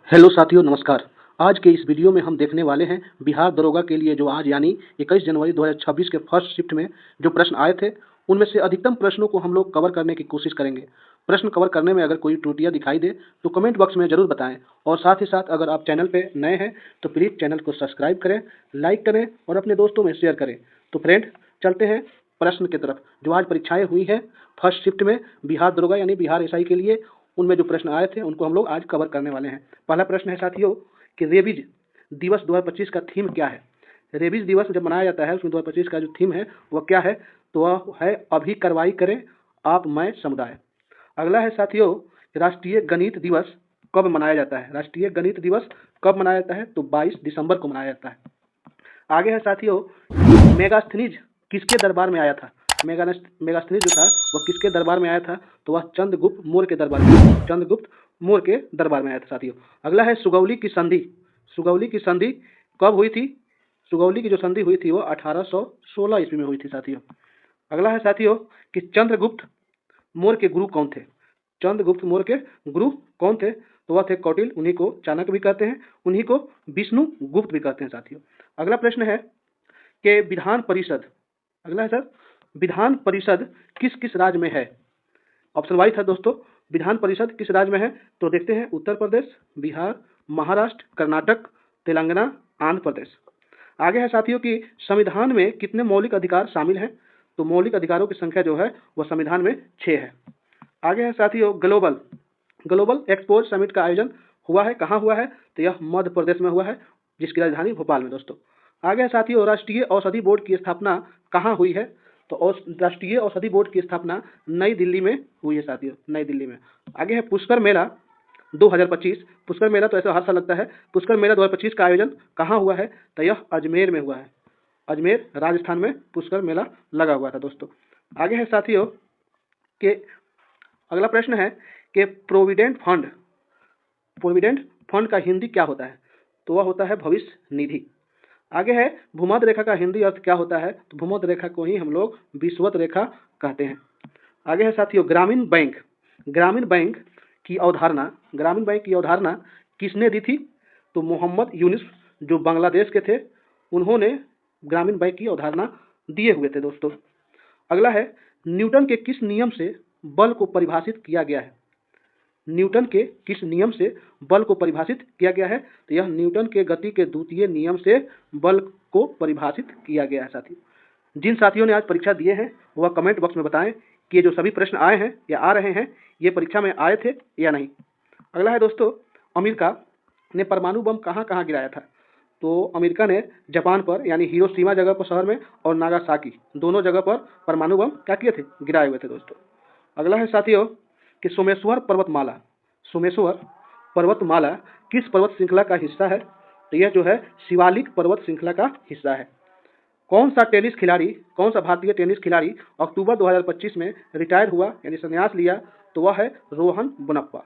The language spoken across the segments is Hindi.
हेलो साथियों, नमस्कार। आज के इस वीडियो में हम देखने वाले हैं बिहार दरोगा के लिए जो आज यानी 21 जनवरी 2026 के फर्स्ट शिफ्ट में जो प्रश्न आए थे, उनमें से अधिकतम प्रश्नों को हम लोग कवर करने की कोशिश करेंगे। प्रश्न कवर करने में अगर कोई त्रुटियां दिखाई दे तो कमेंट बॉक्स में ज़रूर बताएं और साथ ही साथ अगर आप चैनल पे नए हैं तो प्लीज़ चैनल को सब्सक्राइब करें, लाइक करें और अपने दोस्तों में शेयर करें। तो फ्रेंड, चलते हैं प्रश्न की तरफ। जो आज परीक्षाएँ हुई हैं फर्स्ट शिफ्ट में बिहार दरोगा यानी बिहार एसआई के लिए, उनमें जो प्रश्न आए थे उनको हम लोग आज कवर करने वाले हैं। पहला प्रश्न है साथियों कि रेबीज दिवस 2025 का थीम क्या है। रेबीज दिवस जब मनाया जाता है उसमें 2025 का जो थीम है वह क्या है, तो वह है अभी कार्रवाई करें आप मैं समुदाय। अगला है साथियों राष्ट्रीय गणित दिवस कब मनाया जाता है। राष्ट्रीय गणित दिवस कब मनाया जाता है, तो 22 दिसंबर को मनाया जाता है। आगे है साथियों मेगास्थनीज किसके दरबार में आया था। मेगास्थनीज जो था वह किसके दरबार में आया था, तो वह चंद्रगुप्त मौर्य के दरबार में, चंद्रगुप्त मौर्य के दरबार में आया था साथियों। अगला है सुगौली की संधि। सुगौली की संधि कब हुई थी, सुगौली की जो संधि हुई थी वो 1816 ईस्वी में हुई थी साथियों। अगला है साथियों कि चंद्रगुप्त मौर्य के गुरु कौन थे। चंद्रगुप्त मौर्य के गुरु कौन थे, तो वह थे कौटिल्य, उन्हीं को चाणक्य भी कहते हैं, उन्हीं को विष्णु गुप्त भी कहते हैं साथियों। अगला प्रश्न है कि विधान परिषद, अगला है सर, विधान परिषद किस किस राज्य में है। ऑप्शन वाइज था दोस्तों, विधान परिषद किस राज्य में है, तो देखते हैं उत्तर प्रदेश, बिहार, महाराष्ट्र, कर्नाटक, तेलंगाना, आंध्र प्रदेश। आगे है साथियों कि संविधान में कितने मौलिक अधिकार शामिल हैं, तो मौलिक अधिकारों की संख्या जो है वह संविधान में 6 है। आगे है साथियों ग्लोबल ग्लोबल एक्सपोर्ट समिट का आयोजन हुआ है, कहाँ हुआ है, तो यह मध्य प्रदेश में हुआ है, जिसकी राजधानी भोपाल में दोस्तों। आगे है साथियों राष्ट्रीय औषधि बोर्ड की स्थापना कहाँ हुई है, तो राष्ट्रीय औषधि बोर्ड की स्थापना नई दिल्ली में हुई है साथियों, नई दिल्ली में। आगे है पुष्कर मेला 2025। पुष्कर मेला तो ऐसा हर साल लगता है। पुष्कर मेला 2025 का आयोजन कहाँ हुआ है, तो यह अजमेर में हुआ है, अजमेर राजस्थान में पुष्कर मेला लगा हुआ था दोस्तों। आगे है साथियों कि अगला प्रश्न है कि प्रोविडेंट फंड का हिंदी क्या होता है, तो वह होता है भविष्य निधि। आगे है भूमध्य रेखा का हिंदी अर्थ क्या होता है, तो भूमध्य रेखा को ही हम लोग विषुवत रेखा कहते हैं। आगे है साथियों ग्रामीण बैंक, ग्रामीण बैंक की अवधारणा, ग्रामीण बैंक की अवधारणा किसने दी थी, तो मोहम्मद यूनुस जो बांग्लादेश के थे, उन्होंने ग्रामीण बैंक की अवधारणा दिए हुए थे दोस्तों। अगला है न्यूटन के किस नियम से बल को परिभाषित किया गया है। न्यूटन के किस नियम से बल को परिभाषित किया गया है, तो यह न्यूटन के गति के द्वितीय नियम से बल को परिभाषित किया गया है साथियों। जिन साथियों ने आज परीक्षा दिए हैं वह कमेंट बॉक्स में बताएं कि ये जो सभी प्रश्न आए हैं या आ रहे हैं ये परीक्षा में आए थे या नहीं। अगला है दोस्तों अमेरिका ने परमाणु बम कहाँ कहाँ गिराया था, तो अमेरिका ने जापान पर यानी हिरोशिमा जगह पर शहर में और नागासाकी दोनों जगह पर परमाणु बम क्या किए थे, गिराए हुए थे दोस्तों। अगला है साथियों कि सोमेश्वर पर्वतमाला, सोमेश्वर पर्वतमाला किस पर्वत श्रृंखला का हिस्सा है, तो यह जो है शिवालिक पर्वत श्रृंखला का हिस्सा है। कौन सा भारतीय टेनिस खिलाड़ी अक्टूबर 2025 में रिटायर हुआ यानी संन्यास लिया, तो वह है रोहन बोपन्ना,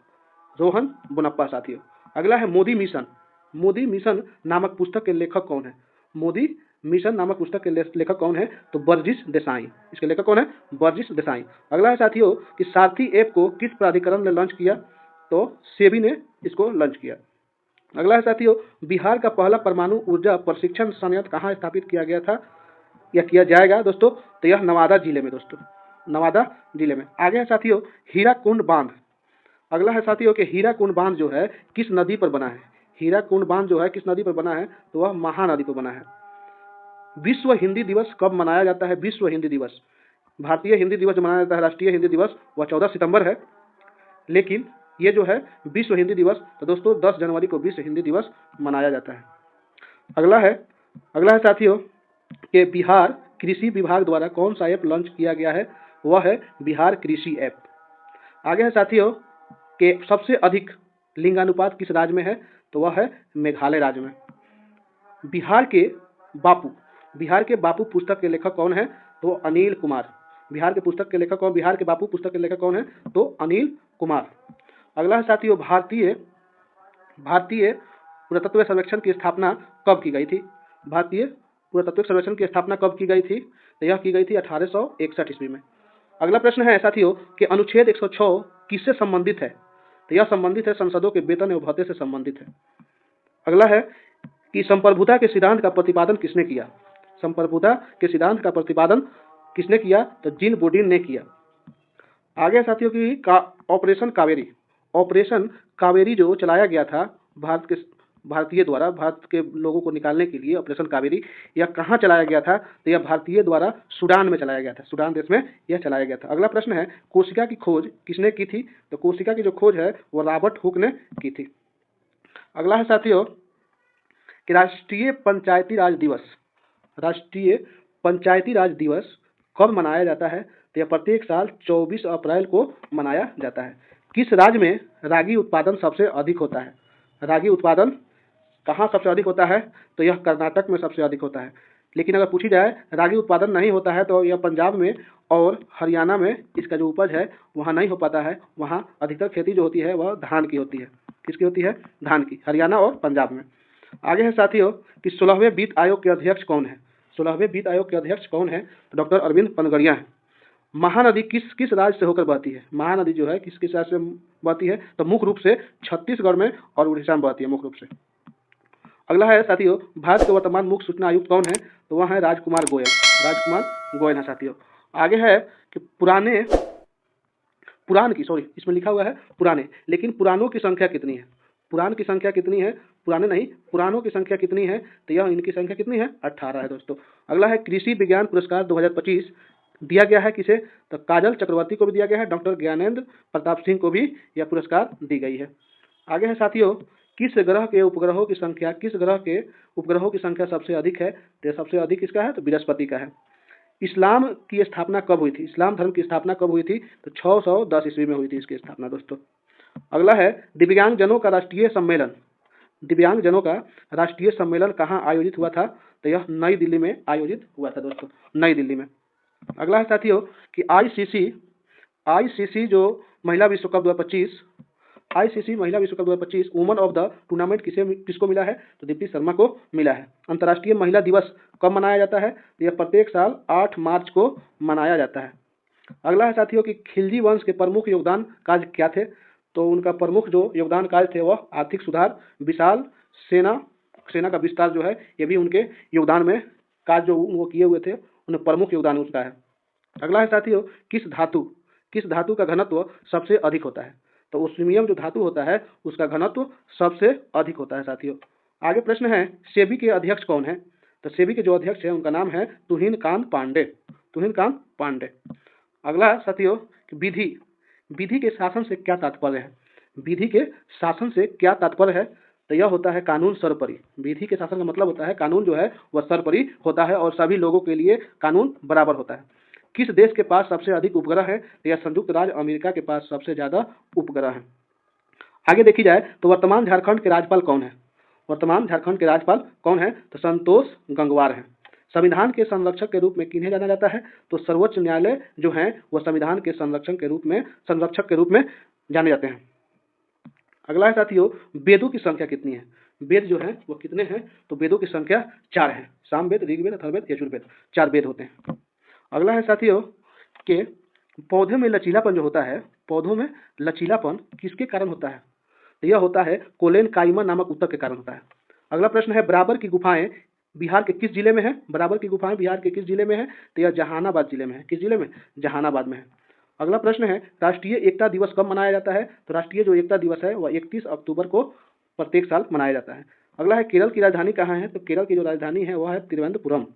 रोहन बोपन्ना साथियों। अगला है मोदी मिशन, मोदी मिशन नामक पुस्तक के लेखक कौन है, मोदी मिशन नामक पुस्तक के लेखक कौन है, तो बर्जिस देसाई, इसके लेखक कौन है, बर्जिस देसाई। अगला है साथियों कि सारथी ऐप को किस प्राधिकरण ने लॉन्च किया, तो सेबी ने इसको लॉन्च किया। अगला है साथियों बिहार का पहला परमाणु ऊर्जा प्रशिक्षण संयंत्र कहाँ स्थापित किया गया था या किया जाएगा दोस्तों, तो यह नवादा जिले में दोस्तों, नवादा जिले में। आगे है साथियों हीराकुंड बांध, अगला है साथियों कि हीराकुंड बांध जो है किस नदी पर बना है, हीराकुंड बांध जो है किस नदी पर बना है, तो वह महानदी पर बना है। विश्व हिंदी दिवस कब मनाया जाता है, विश्व हिंदी दिवस, भारतीय हिंदी दिवस जो मनाया जाता है राष्ट्रीय हिंदी दिवस वह 14 सितंबर है, लेकिन ये जो है विश्व हिंदी दिवस तो दोस्तों 10 जनवरी को विश्व हिंदी दिवस मनाया जाता है। अगला है साथियों कि बिहार कृषि विभाग द्वारा कौन सा ऐप लॉन्च किया गया है, वह है बिहार कृषि ऐप। आगे है साथियों कि सबसे अधिक लिंगानुपात किस राज्य में है, तो वह है मेघालय राज्य में। बिहार के बापू पुस्तक के लेखक कौन है, तो अनिल कुमार, बिहार के बापू पुस्तक के लेखक कौन है, तो अनिल कुमार। अगला है साथियों भारतीय पुरातत्व सर्वेक्षण की स्थापना कब की गई थी, भारतीय पुरातत्व सर्वेक्षण की स्थापना कब की गई थी, तो यह की गई थी 1861 ईस्वी में। अगला प्रश्न है साथियों कि अनुच्छेद 106 किससे संबंधित है, तो यह संबंधित है संसदों के वेतन एवं भत्ते से संबंधित है। अगला है कि संप्रभुता के सिद्धांत का प्रतिपादन किसने किया। संप्रभुता के सिद्धांत का प्रतिपादन किसने किया, तो जीन बोडीन ने किया। आगे साथियों की ऑपरेशन कावेरी, ऑपरेशन कावेरी जो चलाया गया था भारतीय द्वारा भारत के लोगों को निकालने के लिए, ऑपरेशन कावेरी यह कहाँ चलाया गया था, तो यह भारतीय द्वारा सूडान में चलाया गया था, सूडान देश में यह चलाया गया था। अगला प्रश्न है कोशिका की खोज किसने की थी, तो कोशिका की जो खोज है वो रॉबर्ट हुक ने की थी। अगला है साथियों कि राष्ट्रीय पंचायती राज दिवस, राष्ट्रीय पंचायती राज दिवस कब मनाया जाता है, तो यह प्रत्येक साल 24 अप्रैल को मनाया जाता है। किस राज्य में रागी उत्पादन सबसे अधिक होता है, रागी उत्पादन कहाँ सबसे अधिक होता है, तो यह कर्नाटक में सबसे अधिक होता है। लेकिन अगर पूछी जाए रागी उत्पादन नहीं होता है तो यह पंजाब में और हरियाणा में इसका जो उपज है वहाँ नहीं हो पाता है, वहाँ अधिकतर खेती जो होती है वह धान की होती है। किसकी होती है, धान की, हरियाणा और पंजाब में। आगे है साथियों कि 16वें वित्त आयोग के अध्यक्ष कौन है, 16वें वित्त आयोग के अध्यक्ष कौन है, तो डॉक्टर अरविंद पनगड़िया है। महानदी किस किस राज्य से होकर बहती है, महानदी जो है किस किस राज्य से बहती है, तो मुख्य रूप से छत्तीसगढ़ में और उड़ीसा में बहती है मुख्य रूप से। अगला है साथियों भारत के वर्तमान मुख्य सूचना आयुक्त कौन है, तो वह है राजकुमार गोयल, राजकुमार गोयल है साथियों। आगे है कि इसमें लिखा हुआ है पुराने, लेकिन पुरानों की संख्या कितनी है, पुराण की संख्या कितनी है, पुराने नहीं पुरानों की संख्या कितनी है, तो यह इनकी संख्या कितनी है, 18 है दोस्तों। अगला है कृषि विज्ञान पुरस्कार 2025 दिया गया है किसे, तो काजल चक्रवर्ती को भी दिया गया है, डॉक्टर ज्ञानेंद्र प्रताप सिंह को भी यह पुरस्कार दी गई है। आगे है साथियों किस ग्रह के उपग्रहों की संख्या, किस ग्रह के उपग्रहों की संख्या सबसे अधिक है, तो सबसे अधिक किसका है, तो बृहस्पति का है। इस्लाम की स्थापना कब हुई थी, इस्लाम धर्म की स्थापना कब हुई थी, तो 610 ईस्वी में हुई थी इसकी स्थापना दोस्तों। अगला है दिव्यांगजनों का राष्ट्रीय सम्मेलन, दिव्यांगजनों का राष्ट्रीय सम्मेलन कहाँ आयोजित हुआ था, तो यह नई दिल्ली में आयोजित हुआ था दोस्तों, नई दिल्ली में। अगला है साथियों कि आईसीसी जो महिला विश्व कप 2025, आईसीसी महिला विश्व cup 2025 woman of the tournament किसको मिला है, तो दीप्ति शर्मा को मिला है। अंतर्राष्ट्रीय महिला दिवस कब मनाया जाता है, तो यह प्रत्येक साल 8 मार्च को मनाया जाता है। अगला है साथियों कि खिलजी वंश के प्रमुख योगदान कार्य क्या थे, तो उनका प्रमुख जो योगदान कार्य थे वह आर्थिक सुधार, विशाल सेना का विस्तार जो है ये भी उनके योगदान में कार्य जो वो किए हुए थे उन्हें प्रमुख योगदान उसका है। अगला है साथियों किस धातु का घनत्व सबसे अधिक होता है, तो ओस्मियम जो धातु होता है उसका घनत्व सबसे अधिक होता है साथियों। आगे प्रश्न है सेबी के अध्यक्ष कौन है, तो सेबी के जो अध्यक्ष है उनका नाम है तुहिन कांत पांडे। अगला साथियों विधि के शासन से क्या तात्पर्य है, विधि के शासन से क्या तात्पर्य है, तो यह होता है कानून सर्वोपरि। विधि के शासन का मतलब होता है कानून जो है वह सर्वोपरि होता है और सभी लोगों के लिए कानून बराबर होता है। किस देश के पास सबसे अधिक उपग्रह है, तो यह संयुक्त राज्य अमेरिका के पास सबसे ज्यादा उपग्रह है। आगे देखी जाए तो वर्तमान झारखंड के राज्यपाल कौन है, वर्तमान झारखंड के राज्यपाल कौन है, तो संतोष गंगवार है। संविधान के संरक्षक के रूप में किन्हें जाना जाता है, तो सर्वोच्च न्यायालय जो है वह संविधान के संरक्षक के रूप में जाने जाते हैं। अगला है साथियों वेदों की संख्या कितनी है, वेद जो है वो कितने हैं, तो वेदों की संख्या 4 है, सामवेद, ऋग्वेद, अथर्ववेद, यजुर्वेद, 4 वेद होते हैं। अगला है साथियों कि पौधे में लचीलापन जो होता है, पौधों में लचीलापन किसके कारण होता है, तो यह होता है कोलेन काइमा नामक उत्तक के कारण होता है। अगला प्रश्न है बराबर की गुफाएं बिहार के किस जिले में है, बराबर की गुफाएं बिहार के किस जिले में है, तो यह जहानाबाद जिले में है। किस जिले में, जहानाबाद में है। अगला प्रश्न है राष्ट्रीय एकता दिवस कब मनाया जाता है, तो राष्ट्रीय जो एकता दिवस है वह 31 अक्टूबर को प्रत्येक साल मनाया जाता है। अगला है केरल की राजधानी कहाँ है, तो केरल की जो राजधानी है वह है तिरुवनंतपुरम।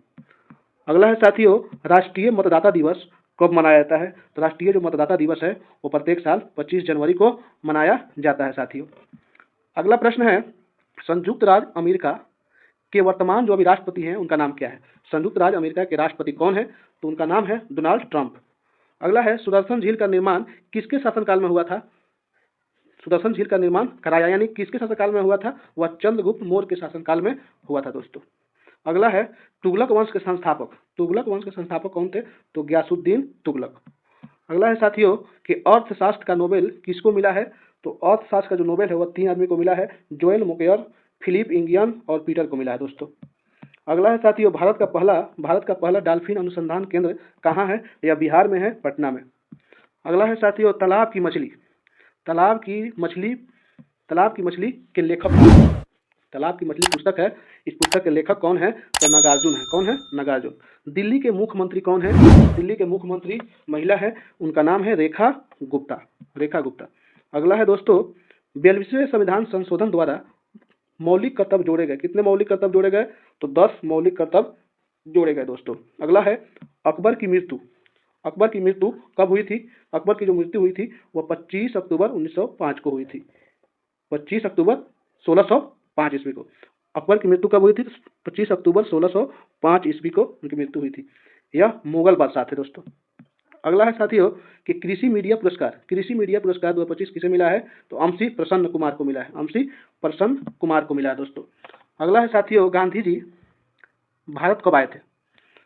अगला है साथियों राष्ट्रीय मतदाता दिवस कब मनाया जाता है, तो राष्ट्रीय जो मतदाता दिवस है वो प्रत्येक साल 25 जनवरी को मनाया जाता है साथियों। अगला प्रश्न है संयुक्त राज्य अमेरिका के वर्तमान जो अभी राष्ट्रपति हैं उनका नाम क्या है, संयुक्त राज्य अमेरिका के राष्ट्रपति कौन है, तो उनका नाम है डोनाल्ड ट्रंप। अगला है सुदर्शन झील का निर्माण किसके शासनकाल में हुआ था, सुदर्शन झील का निर्माण कराया यानी किसके शासनकाल में हुआ था, वह चंद्रगुप्त मौर्य के शासनकाल में हुआ था दोस्तों। अगला है तुगलक वंश के संस्थापक कौन थे, तो गयासुद्दीन तुगलक। अगला है साथियों कि अर्थशास्त्र का नोबेल किसको मिला है, तो अर्थशास्त्र का जो नोबेल है वह 3 आदमी को मिला है, जोएल मोकेयर, फिलिप इंगियन और पीटर को मिला है दोस्तों। अगला है साथियों भारत का पहला डॉल्फिन अनुसंधान केंद्र कहाँ है, यह बिहार में है, पटना में। अगला है साथियों तालाब की मछली तालाब की मछली के लेखक तालाब की मछली पुस्तक है। इस पुस्तक के लेखक कौन है? तो नागार्जुन है। कौन है? नागार्जुन। दिल्ली के मुख्यमंत्री कौन है? दिल्ली के मुख्यमंत्री महिला है, उनका नाम है रेखा गुप्ता। रेखा गुप्ता। अगला है दोस्तों, 42वें संविधान संशोधन द्वारा मौलिक कर्तव्य जोड़े गए। कितने मौलिक कर्तव्य जोड़े गए? तो 10 मौलिक कर्तव्य जोड़े गए दोस्तों। अगला है अकबर की मृत्यु। अकबर की मृत्यु कब हुई थी? अकबर की जो मृत्यु हुई थी वह 25 अक्टूबर 1905 को हुई थी। 25 अक्टूबर 1605 ईस्वी को अकबर की मृत्यु कब हुई थी? 25 अक्टूबर 1605 ईस्वी को उनकी मृत्यु हुई थी। यह मुगल बादशाह थे दोस्तों। अगला है साथियों कि कृषि मीडिया पुरस्कार। कृषि मीडिया पुरस्कार 2025 किसे मिला है? तो अमसी प्रसन्न कुमार को मिला है। अमसी प्रसन्न कुमार को मिला है दोस्तों। अगला है साथियों, गांधी जी भारत कब आए थे?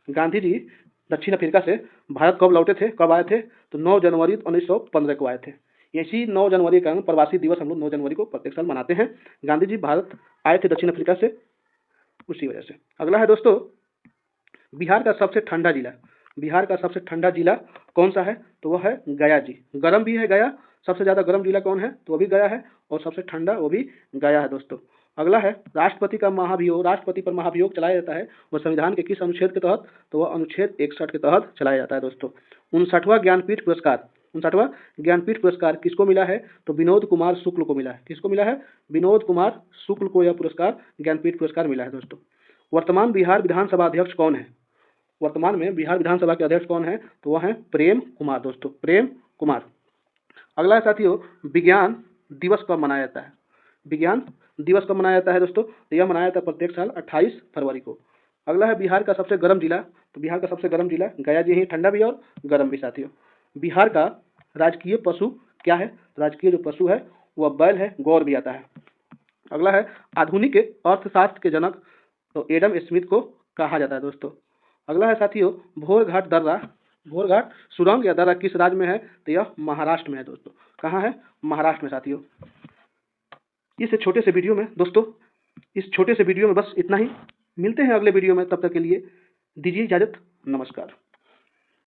गांधी जी दक्षिण अफ्रीका से भारत कब लौटे थे? कब आए थे? तो 9 जनवरी 1915 को आए थे। इसी 9 जनवरी का प्रवासी दिवस हम लोग 9 जनवरी को प्रत्येक साल मनाते हैं। गांधी जी भारत आए थे दक्षिण अफ्रीका से, उसी वजह से। अगला है दोस्तों, बिहार का सबसे ठंडा जिला। बिहार का सबसे ठंडा जिला कौन सा है? तो वह है गया जी। गर्म भी है गया। सबसे ज़्यादा गर्म जिला कौन है? तो वो भी गया है, और सबसे ठंडा वो भी गया है दोस्तों। अगला है राष्ट्रपति का महाभियोग। राष्ट्रपति पर महाभियोग चलाया जाता है वह संविधान के किस अनुच्छेद के तहत? तो वह अनुच्छेद 61 के तहत चलाया जाता है दोस्तों। 59वां ज्ञानपीठ पुरस्कार। 59वां ज्ञानपीठ पुरस्कार किसको मिला है? तो विनोद कुमार शुक्ल को मिला है। किसको मिला है? विनोद कुमार शुक्ल को यह पुरस्कार ज्ञानपीठ पुरस्कार मिला है दोस्तों। वर्तमान बिहार विधानसभा अध्यक्ष कौन है? वर्तमान में बिहार विधानसभा के अध्यक्ष कौन है? तो वह है प्रेम कुमार दोस्तों। प्रेम कुमार। अगला है साथियों, विज्ञान दिवस कब मनाया जाता है? विज्ञान दिवस कब मनाया जाता है दोस्तों? तो यह मनाया जाता है प्रत्येक साल 28 फरवरी को। अगला है बिहार का सबसे गर्म जिला। तो बिहार का सबसे गर्म जिला गया जी ही, ठंडा भी और गर्म भी साथियों। बिहार का राजकीय पशु क्या है? राजकीय जो पशु है वह बैल है, गौर भी आता है। अगला है आधुनिक अर्थशास्त्र के जनक तो एडम स्मिथ को कहा जाता है दोस्तों। अगला है साथियों, भोरघाट दर्रा। भोरघाट सुरंग या दर्रा किस राज्य में है? तो यह महाराष्ट्र में है दोस्तों। कहाँ है? महाराष्ट्र में साथियों। इस छोटे से वीडियो में दोस्तों, इस छोटे से वीडियो में बस इतना ही। मिलते हैं अगले वीडियो में, तब तक के लिए दीजिए इजाजत। नमस्कार।